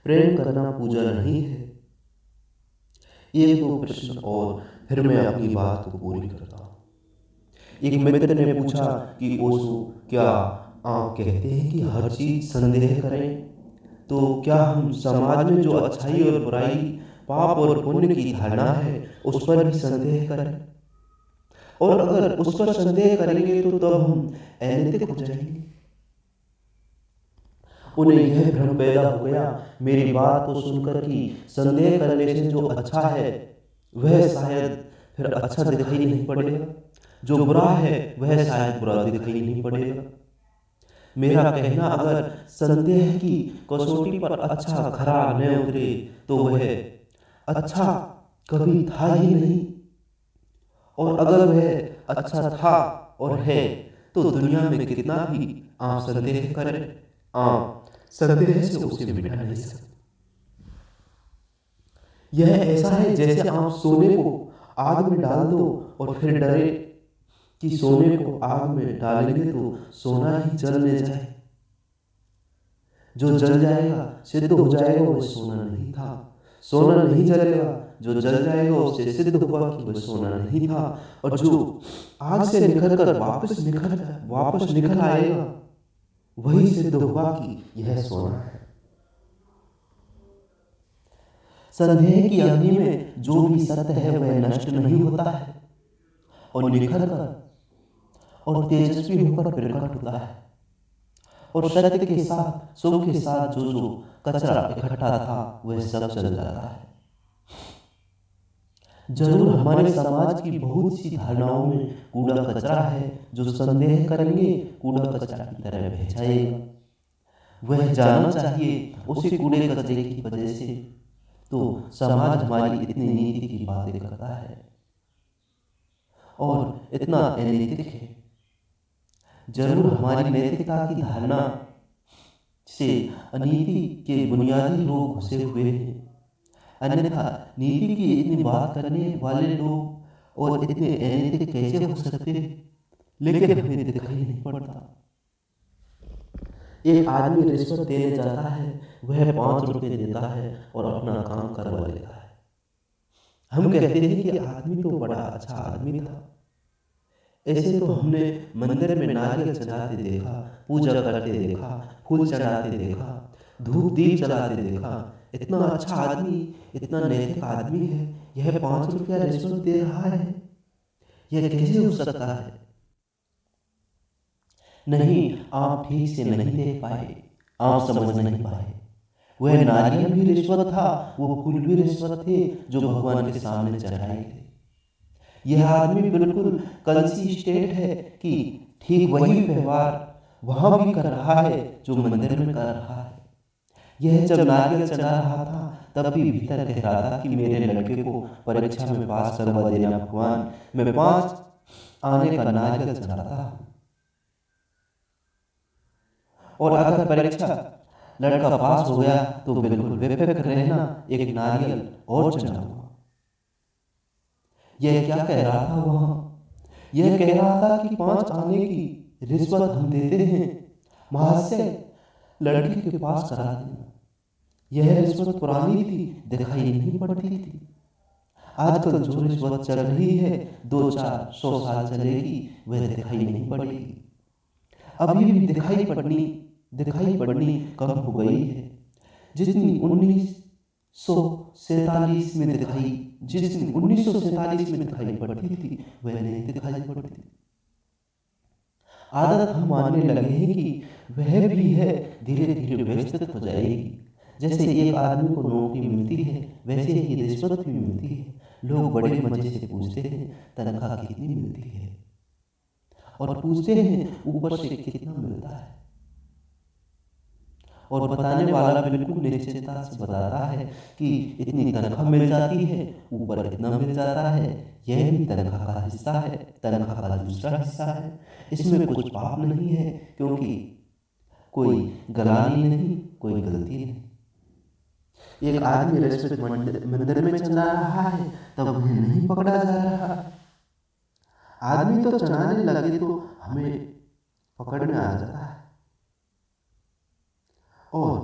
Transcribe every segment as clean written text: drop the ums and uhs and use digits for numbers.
प्रेम करना पूजा नहीं है। एक दो प्रश्न और फिर मैं अपनी बात को पूरी करता हूँ। एक मित्र ने पूछा कि ओशो, क्या आप कहते हैं कि हर चीज संदेह करें? तो क्या हम समाज में जो अच्छाई और बुराई, पाप और पुण्य की धारणा है, उस पर भी संदेह करें? और अगर उस पर संदेह करेंगे तो तब हम अनैतिक हो जाएंगे। उन्हें यह भ्रम पैदा हो गया मेरी बात को सुनकर कि संदेह करने से जो अच्छा है वह शायद फिर अच्छा दिखाई नहीं पड़ेगा, जो बुरा है वह शायद बुरा दिखाई नहीं पड़ेगा। मेरा कहना, अगर संदेह की कसौटी पर अच्छा खरा न उतरे तो वह अच्छा कभी था ही नहीं। और अगर वह अच्छा था और है तो दुनिया में कितना भी आप संदेह करें, आप संदेह से उसे मिटा नहीं सकते। यह ऐसा है जैसे आप सोने को आग में डाल दो और फिर डरे कि सोने को आग में डालेंगे तो सोना ही जलने जाए। जो जल जाएगा, सिद्ध हो जाएगा वह सोना नहीं था। सोना नहीं जलेगा, जो जल जाएगा उससे सिद्ध होगा कि वह सोना नहीं था। और जो आग से निकल कर वापस निकल आएगा वही सिद्ध होगा कि यह सोना है। संदेह की अग्नि में जो भी सत्य है वह नष्ट नहीं होता है और निखर कर और तेजस्वी होकर प्रकट होता है। और सत्य के साथ, सुख के साथ जो जो कचरा इकट्ठा था वह सब चल जाता है। जरूर हमारे समाज की बहुत सी धारणाओं में कूड़ा कचरा है जो संदेह करेंगे कूड़ा कचरा की तरह बह जाएगा। वह जानना चाहिए उसी कूड़े कचरे की वजह से तो समाज हमारी इतनी नीति की बातें करता है और इतना अनैतिक है। जरूर हमारी नैतिकता की धारणा से अनीति के बुनियादी लोग घुसे हुए हैं। अन्यथा नीति की इतनी बात करने वाले लोग और इतने अनैतिक कैसे हो सकते हैं? लेकिन हमें दिखाई नहीं पड़ता। एक आदमी रिश्वत देने जाता है, वह 5 रुपए देता है और अपना काम करवा लेता है। हम कहते हैं कि आदमी तो बड़ा अच्छा आदमी था। ऐसे तो हमने मंदिर में नारियल चढ़ाते देखा, पूजा करते देखा, फूल चढ़ाते देखा, धूप दीप जलाते देखा। इतना अच्छा आदमी, इतना नैतिक आदमी है, यह 5 रुपया रिश्वत दे रहा है, यह कैसे हो सकता है? नहीं, आप ठीक से नहीं देख पाए, आप समझ नहीं पाए। वह नारियल भी रिश्वत था, वो फूल भी रिश्वत थे जो भगवान के सामने चढ़ाए थे। यह आदमी बिल्कुल कंसिस्टेंट है कि ठीक वही व्यवहार वहां भी कर रहा है जो मंदिर में कर रहा है। यह जब नारियल चढ़ा रहा था तब भी भीतर कह रहा था कि मेरे लड़के को परीक्षा में पास करवा देना भगवान, मैं 5 आने का नारियल चढ़ाता हूँ। और अगर परीक्षा लड़का पास हो गया तो बिल्कुल बेफिक्र रहना, एक नारियल और चढ़ाऊंगा। यह क्या कह रहा था वहां? यह कह रहा था कि 5 आने की रिश्वत हम देते हैं, महाशय लड़की के पास करा देना। यह रिश्वत पुरानी थी, दिखाई नहीं पड़ती थी। आजकल जो रिश्वत चल रही है 200-400 साल चलेगी, वह दिखाई नहीं पड़ेगी। अभी भी दिखाई पड़नी कम हो गई है। जितनी 1947 में दिखाई जितनी 1947 में दिखाई पड़ती थी वह नहीं दिखाई पड़ती। आदत हम मानने लगे हैं कि वह भी है, धीरे धीरे व्यवस्थित हो जाएगी। जैसे एक आदमी को नौकरी मिलती है वैसे ही रिश्वत भी मिलती है। लोग बड़े मजे से पूछते हैं तनख्वाह कितनी मिलती है, और पूछते हैं ऊपर से कितना मिलता है। और बताने वाला बिल्कुल निश्चितता से बताता है कि इतनी तनख्वाह मिल जाती है, ऊपर इतना मिल जाता है। यह भी तनख्वाह का हिस्सा है, तनख्वाह का दूसरा हिस्सा है। इसमें कुछ पाप नहीं है क्योंकि कोई गलानी नहीं, कोई गलती नहीं। एक आदमी रेस्टोरेंट मंदिर में चला रहा है तब उन्हें नहीं पकड़ा जा रहा। आदमी तो चलाने लगे तो हमें पकड़ में आ जाता है। और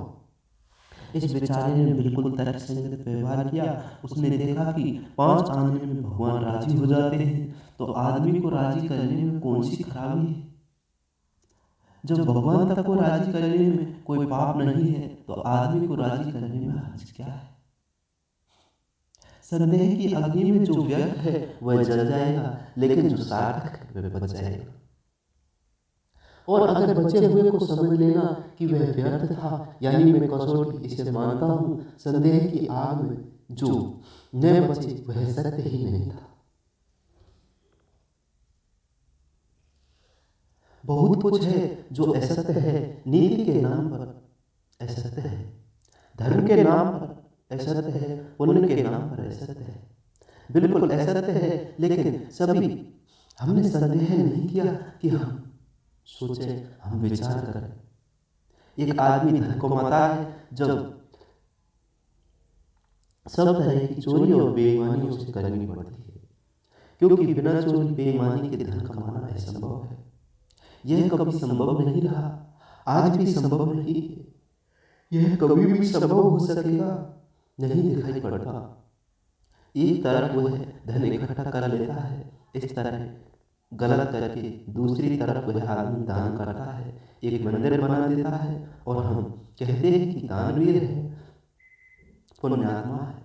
इस बेचारे ने बिल्कुल तर्कसंगत व्यवहार किया। उसने देखा कि 5 आने में भगवान राजी हो जाते हैं, तो आदमी को राजी करने में कौन सी खराबी है। जब भगवान तक को राजी करने में कोई पाप नहीं है, तो आदमी को राजी करने में हर्ज क्या है। संदेह की अग्नि में जो व्यर्थ है वह जल जाएगा, लेकिन जो सार्थक है वह बच जाएगा। और अगर बचे हुए को समझ लेना कि वह व्यर्थ था, यानी मैं कसौटी इसे मानता हूँ, संदेह की आग में जो न बचे वह सत्य ही नहीं था। बहुत कुछ है जो असत्य है, नीति के नाम पर असत्य है, धर्म के नाम पर असत्य है, पुण्य के नाम पर असत्य है, बिल्कुल असत्य है। लेकिन सभी हमने संदेह नहीं किया कि हम सोचें, हम विचार करें। एक आदमी धन कमाता है जब सब तरह की चोरी और बेईमानी उसे करनी पड़ती है, क्योंकि बिना चोरी बेईमानी के धन कमाना असंभव है। यह कभी संभव नहीं रहा, आज भी संभव नहीं है, यह कभी भी संभव हो सकेगा नहीं दिखाई पड़ता। एक तरफ वह धन इकट्ठा कर लेता है, इस तरह गलत करके दूसरी तरफ वह आदमी दान करता है, एक मंदिर बना देता है, और हम कहते हैं कि दानवीर है, पुण्यात्मा है।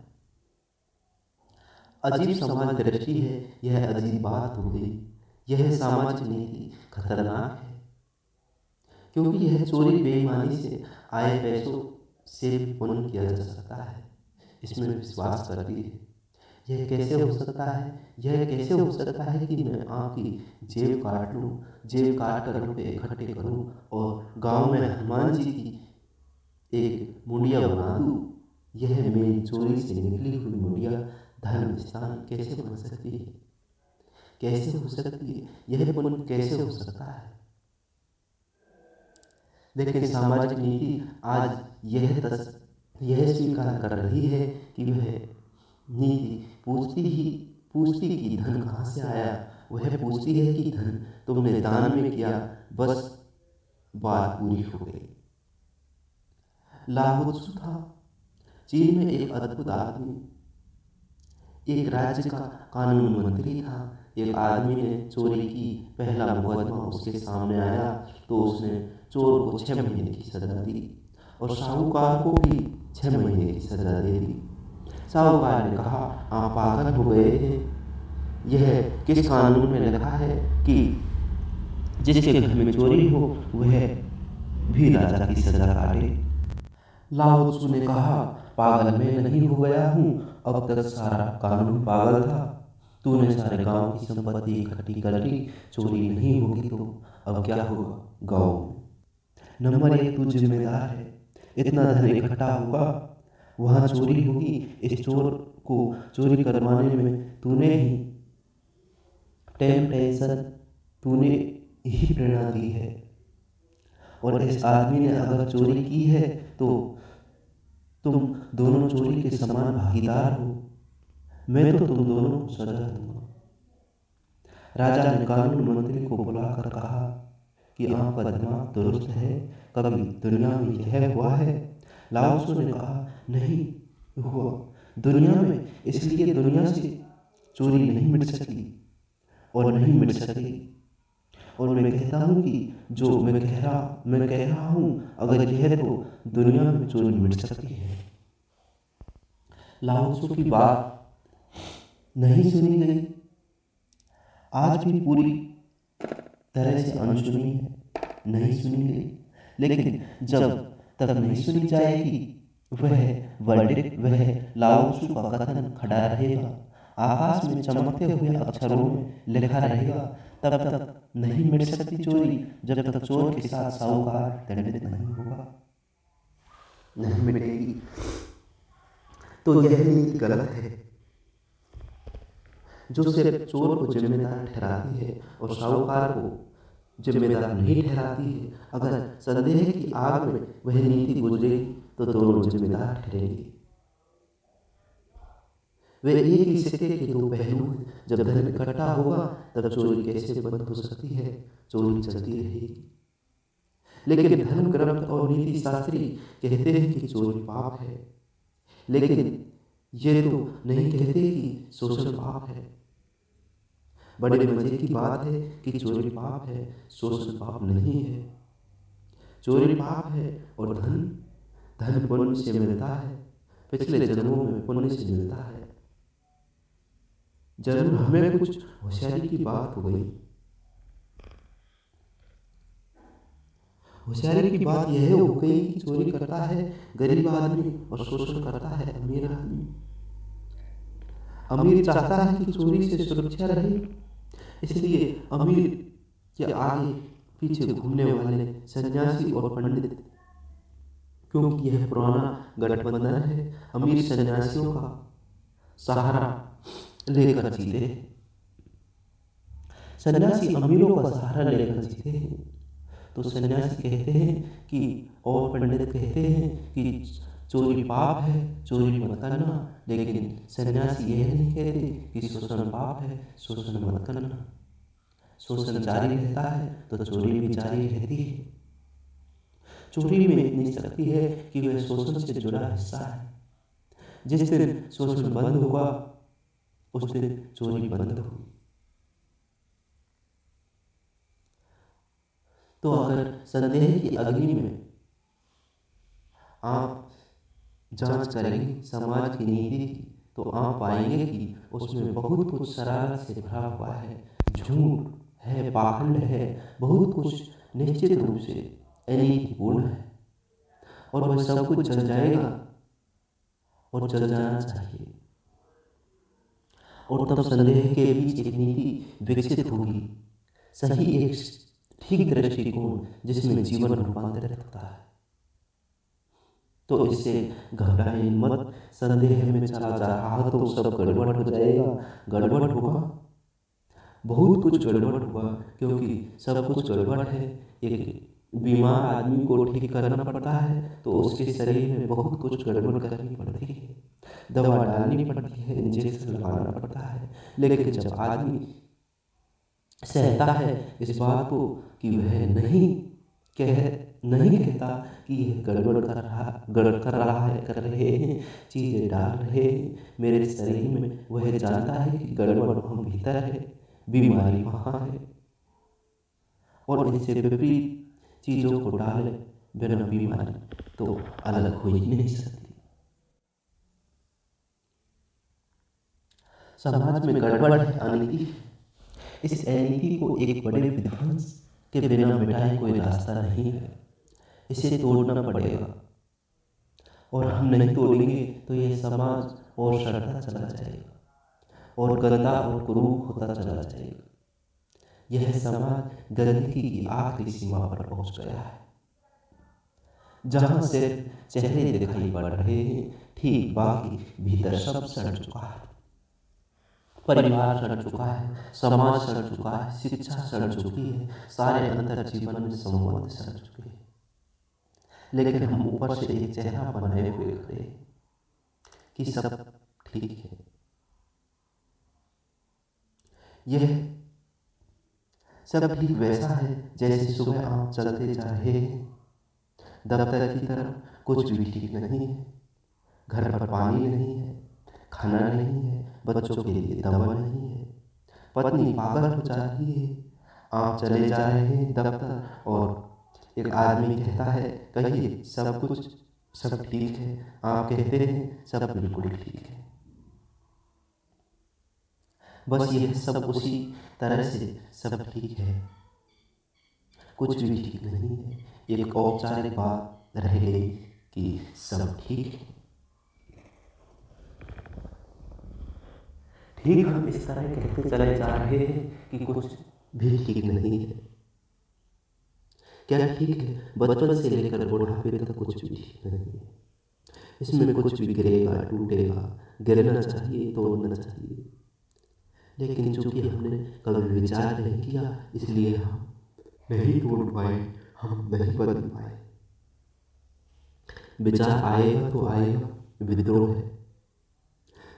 अजीब समाज दृष्टि है, यह अजीब बात हो गई। यह सामाजिक नीति खतरनाक है, क्योंकि यह चोरी बेईमानी से आए पैसों से भी पुण्य किया जा सकता है, इसमें विश्वास करती है। यह कैसे हो सकता है, यह कैसे हो सकता है कि मैं आपकी जेब काट लूँ, जेब काट कर रुपये इकट्ठे करूँ और गांव में हनुमान जी की एक मुंडिया बना दूँ। यह मेरी चोरी से निकली हुई मुंडिया धर्म स्थान कैसे बन सकती है, कैसे हो सकती है, यह पुण्य कैसे हो सकता है। लेकिन सामाजिक नीति आज यह स्वीकार कर रही है कि वह नीति पूछती कि धन कहाँ से आया। वह पूछती है कि धन तुमने दान में किया, बस बात पूरी हो गई। लाओ त्सु था चीन में एक अद्भुत आदमी, एक राज्य का कानून मंत्री था। एक आदमी ने चोरी की, पहला मुकदमा उसके सामने आया तो उसने चोर को 6 महीने की सजा दी और साहूकार को भी 6 महीने की सजा दे दी। साहूकार ने कहा, आप पागल हो गए हैं, यह किस कानून में लिखा है कि जिसके घर में चोरी हो वह भी राजा की सजा काटे। लाओ त्सु ने कहा, पागल मैं नहीं हो गया हूँ, अब तक सारा कानून पागल था। तूने सारे गांव की संपत्ति इकट्ठी कर ली, चोरी नहीं होगी तो अब क्या होगा गांव में। नंबर 1 तू जिम्मेदार है, इतना धन इकट्ठा होगा, वहाँ चोरी होगी, इस चोर को चोरी करवाने में तूने ही टेम्पटेशन, तूने ही प्रेरणा दी है। और इस आदमी ने अगर चोरी की है तो तुम दोनों चोरी के समान भागीदार हो, मैं तो तुम दोनों को सजा दूंगा। राजा ने कानून मंत्री को बुलाकर कहा कि आपका दिमाग दुरुस्त है, कभी दुनिया में यह हुआ है। लाओ त्सु ने कहा, नहीं हुआ दुनिया में, इसलिए दुनिया से चोरी नहीं मिट सकी और नहीं मिट सकेगी। और मैं कहता हूँ कि जो मैं कह रहा हूँ, अगर यह तो दुनिया में चोरी मिट सकती है। लाओ त्सु की बात नहीं सुनी गई, आज भी पूरी तरह से अनसुनी है, नहीं सुनी गई। लेकिन जब तक नहीं सुनी जाएगी वह लाओ त्सु का कथन खड़ा रहेगा, आकाश में चमकते हुए अक्षरों में लिखा रहेगा। तब तक नहीं मिट सकती चोरी जब तक चोर के साथ साहूकार दंडित नहीं होगा, नहीं मिटेगी। तो यह नीति गलत है जो सिर्फ चोर को जिम्मेदार ठहराती है और साहूकार को जिम्मेदार नहीं ठहराती है। अगर संदेह की आग में वह नीति गुजरेगी तो दोनों जिम्मेदार ठहरेंगे। वे एक ही सिक्के के दो पहलू हैं, जब धन इकट्ठा होगा तब चोरी कैसे बंद हो सकती है, चोरी चलती रहेगी। लेकिन धर्म ग्रंथ और नीति शास्त्री कहते हैं कि चोरी पाप है, लेकिन ये तो नहीं कहते कि शोषण पाप है। बड़े मजे की बात है कि चोरी पाप है, शोषण पाप नहीं है। चोरी पाप है और धन धन पुण्य से मिलता है, पिछले जन्मों में पुण्य से मिलता है। जरूर हमें कुछ होशियारी की बात हो गई। होशियारी की बात यह हो गई कि चोरी करता है गरीब आदमी और शोषण करता है अमीर आदमी। अमीर चाहता है कि चोरी से सुरक्षा रहे, इसलिए अमीर के आगे पीछे घूमने वाले सन्यासी और पंडित, क्योंकि यह पुराना गठबंधन है, अमीर सन्यासियों का सहारा लेकर जीते हैं। सन्यासी अमीरों का सहारा लेकर जीते हैं। तो सन्यासी कहते हैं कि, और पंडित कहते हैं कि चोरी पाप है, चोरी मत करना, लेकिन सन्यासी यह नहीं कहते कि शोषण पाप है, शोषण मत करना। शोषण जारी रहता है तो चोरी भी जारी रहती है। चोरी में इतनी शक्ति है कि वह शोषण से जुड़ा हिस्सा है। जिस दिन शोषण बंद होगा उस दिन चोरी बंद होगी। तो अगर संदेह की अग्नि में आप जांच करेंगे समाज की नीति की, तो आप पाएंगे कि उसमें बहुत कुछ शरारत से भरा हुआ है, झूठ है, पाखंड है, बहुत कुछ निश्चित रूप से अनीतिपूर्ण है, और वह सब कुछ जल जाएगा और जल जाना चाहिए। और तब संदेह के बीच एक नीति विकसित होगी, सही एक ठीक दृष्टिकोण जिसमें जीवन रूपांतरित होता है। तो इससे घबराए मत, संदेह में चला जा रहा तो सब गड़बड़ हो जाएगा, गड़बड़ होगा, बहुत कुछ गड़बड़ होगा, क्योंकि सब कुछ गड़बड़ है। एक बीमार आदमी को ठीक करना पड़ता है तो उसके शरीर में बहुत कुछ गड़बड़ करनी पड़ती है, दवा डालनी पड़ती है, इंजेक्शन लगाना पड़ता है। लेकिन जब आदमी सहता है इस बात को कि वह नहीं कहता कि यह गड़बड़ कर रहे हैं, चीज़ें डाल रहे हैं मेरे शरीर में, वह जानता है कि गड़बड़ वहाँ भीतर है, बीमारी वहाँ है, और इनसे विपरीत चीज़ों को डाले बिना बीमारी तो अलग हो ही नहीं सकती। समाज में गड़बड़ है, अनीति है। इस अनीति को एक बड़े विध्वंस के बिना मिटाए कोई रास्ता नहीं है, इसे तोड़ना पड़ेगा, और हम नहीं तोड़ेंगे तो यह समाज और सड़ता चला जाएगा और गंदा और कुरूप होता चला जाएगा। यह समाज गंदगी की आखिरी सीमा पर पहुंच गया है, जहां सिर्फ चेहरे दिखाई पड़ रहे हैं, ठीक बाकी भीतर सब सड़ चुका है। परिवार सड़ चुका है, समाज सड़ चुका है, शिक्षा सड़ चुकी है, सारे अंतर जीवन में संबंध सड़ चुके हैं। लेकिन हम ऊपर से एक चेहरा बनाए हुए खड़े हैं कि सब ठीक है। यह सब ठीक वैसा है जैसे सुबह आप चलते जा रहे हैं, दफ्तर की तरफ कुछ भी ठीक नहीं है, घर पर पानी नहीं है, खाना नहीं है, बच्चों के लिए दवा नहीं है, पत्नी पागल हो जा रही है, आप चले जा रहे हैं दफ्तर और एक आदमी कहता है कहिए सब ठीक है, आप कहते हैं सब बिल्कुल ठीक है। बस यह सब उसी तरह से सब ठीक है, कुछ भी ठीक नहीं है, एक औपचारिक बात रह गई कि सब ठीक है। ठीक हम इस तरह कहते चले जा रहे हैं कि कुछ भी ठीक नहीं है। क्या ठीक है? बचपन से लेकर बुढ़ापे तक कुछ भी ठीक नहीं है। इसमें कुछ भी गिरेगा, टूटेगा, गिरना चाहिए, तोड़ना चाहिए, लेकिन चूंकि हमने कभी विचार नहीं किया इसलिए हम नहीं तोड़ पाए, हम नहीं बदल पाए। विचार आएगा तो आएगा विद्रोह है,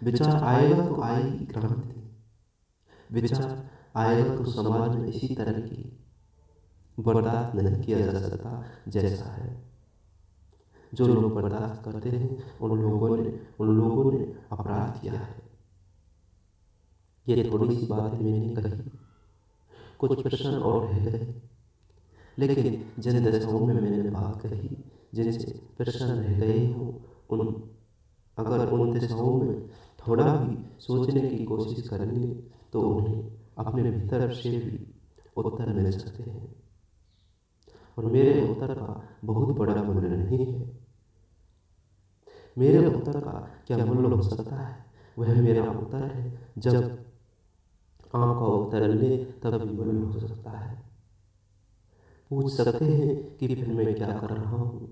विचार आएगा तो आएगी क्रांति, विचार आएगा तो समाज में इसी तरह की बर्दाश्त नहीं किया जा सकता जैसा है। जो लोग बर्दाश्त करते हैं उन लोगों ने अपराध किया है। ये थोड़ी सी बात मैंने कही, कुछ प्रश्न और रह गए, लेकिन जिन दशाओं में मैंने बात कही, जिनसे प्रश्न रह गए हों, उन अगर उन दिशाओं में थोड़ा भी सोचने की कोशिश करेंगे तो उन्हें अपने भीतर से भी उत्तर मिल सकते हैं। और मेरे उत्तर का बहुत बड़ा मूल्य नहीं है। मेरे उत्तर का क्या मूल्य हो सकता है? वह मेरा उत्तर है, जब आँख का उत्तर ले तब भी मूल्य हो सकता है। पूछ सकते हैं कि फिर मैं क्या कर रहा हूँ।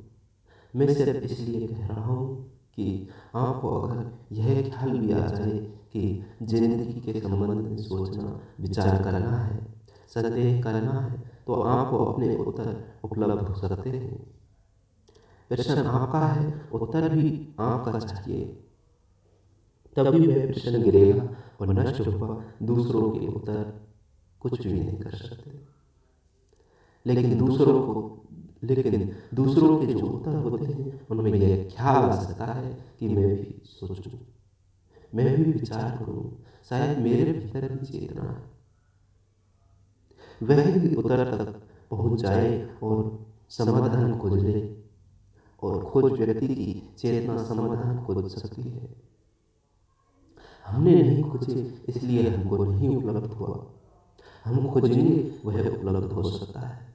मैं सिर्फ इसलिए कह रहा हूँ कि आपको अगर यह ख्याल भी आ जाए कि जिंदगी के संबंध में सोचना, विचार करना है, संदेह करना है, तो आपको अपने उत्तर उपलब्ध हो सकते हैं। प्रश्न आपका है, उत्तर भी आपका चाहिए, तभी वह प्रश्न गिरेगा और नष्ट होगा। दूसरों के उत्तर कुछ भी नहीं कर सकते। लेकिन दूसरों के जो उत्तर होते हैं उनमें यह ख्याल आ सकता है कि मैं भी सोचूं, मैं भी विचार करूं, शायद मेरे भीतर भी चेतना है। वह भी उत्तर तक पहुंच जाए और समाधान खोज ले। और खोज व्यक्ति की चेतना समाधान खोज सकती है। हमने नहीं खोजे इसलिए हमको नहीं उपलब्ध हुआ। हम खोजेंगे वह उपलब्ध हो सकता है।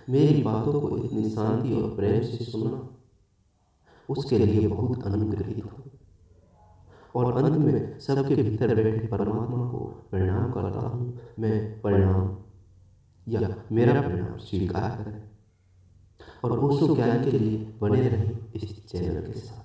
मेरी बातों को इतनी शांति और प्रेम से सुनना, उसके लिए बहुत अनुग्रहित हूँ। और अंत में सबके भीतर बैठे परमात्मा को प्रणाम करता हूँ। मैं परिणाम या मेरा परिणाम स्वीकार करें और ओशो ज्ञान के लिए बने रहें इस चैनल के साथ।